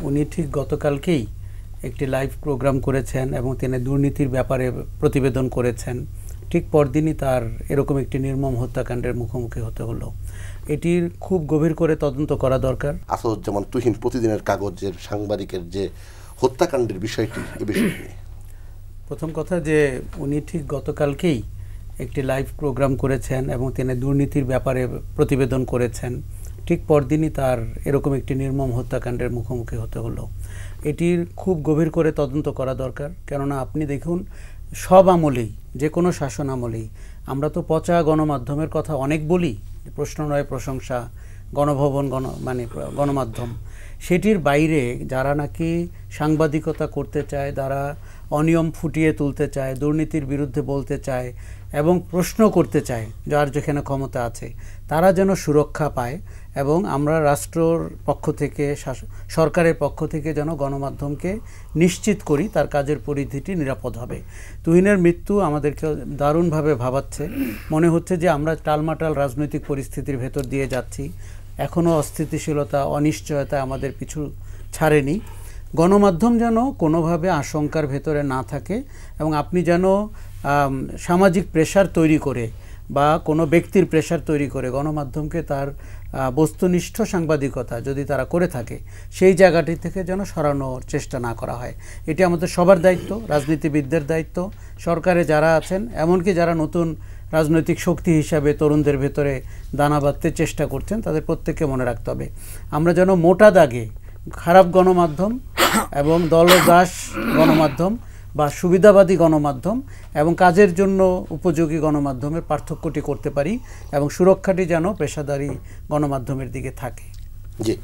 উনি ঠিক গতকালকেই একটি লাইভ প্রোগ্রাম করেছেন এবং তিনি দুর্নীতির ব্যাপারে প্রতিবেদন করেছেন। ঠিক পরদিনই তার এরকম একটি নির্মম হত্যাকাণ্ডের মুখোমুখি হতে হলো। এটির খুব গভীর করে তদন্ত করা দরকার। আসাদুজ্জামান তুহিন প্রতিদিনের কাগজের সাংবাদিকের যে হত্যাকাণ্ডের বিষয়টি এ বিষয় নিয়ে প্রথম কথা যে উনি ঠিক গতকালকেই একটি লাইভ প্রোগ্রাম করেছেন এবং তিনি দুর্নীতির ব্যাপারে প্রতিবেদন করেছেন। ঠিক পরদিনই তার এরকম একটি নির্মম হত্যাকাণ্ডের মুখোমুখি হতে হলো। এটির খুব গভীর করে তদন্ত করা দরকার। কেননা আপনি দেখুন, সব আমলেই, যে কোনো শাসন আমলেই আমরা তো পচা গণমাধ্যমের কথা অনেক বলি, প্রশ্ন নয় প্রশংসা, গণভবন, গণমাধ্যম। সেটির বাইরে যারা নাকি সাংবাদিকতা করতে চায়, যারা অনিয়ম ফুটিয়ে তুলতে চায়, দুর্নীতির বিরুদ্ধে বলতে চায় এবং প্রশ্ন করতে চায়, যার যেখানে ক্ষমতা আছে, তারা যেন সুরক্ষা পায়। এবং আমরা রাষ্ট্রর পক্ষ থেকে, সরকারের পক্ষ থেকে যেন গণমাধ্যমকে নিশ্চিত করি তার কাজের পরিধিটি নিরাপদ হবে। তুহিনের মৃত্যু আমাদেরকে দারুণভাবে ভাবাচ্ছে। মনে হচ্ছে যে আমরা টালমাটাল রাজনৈতিক পরিস্থিতির ভেতর দিয়ে যাচ্ছি। এখনও অস্থিতিশীলতা, অনিশ্চয়তা আমাদের পিছু ছাড়েনি। গণমাধ্যম যেন কোনোভাবে আশঙ্কার ভেতরে না থাকে এবং আপনি যেন সামাজিক প্রেশার তৈরি করে বা কোনো ব্যক্তির প্রেশার তৈরি করে গণমাধ্যমকে তার বস্তুনিষ্ঠ সাংবাদিকতা যদি তারা করে থাকে, সেই জায়গাটি থেকে যেন সরানোর চেষ্টা না করা হয়। এটি আমাদের সবার দায়িত্ব, রাজনীতিবিদদের দায়িত্ব, সরকারে যারা আছেন, এমনকি যারা নতুন রাজনৈতিক শক্তি হিসাবে তরুণদের ভেতরে দানা বাঁধতে চেষ্টা করছেন, তাদের প্রত্যেককে মনে রাখতে হবে আমরা যেন মোটা দাগে খারাপ গণমাধ্যম এবং দলদাস গণমাধ্যম বা সুবিধাবাদী গণমাধ্যম এবং কাজের জন্য উপযোগী গণমাধ্যমের পার্থক্যটি করতে পারি এবং সুরক্ষাটি যেন পেশাদারী গণমাধ্যমের দিকে থাকে। জি।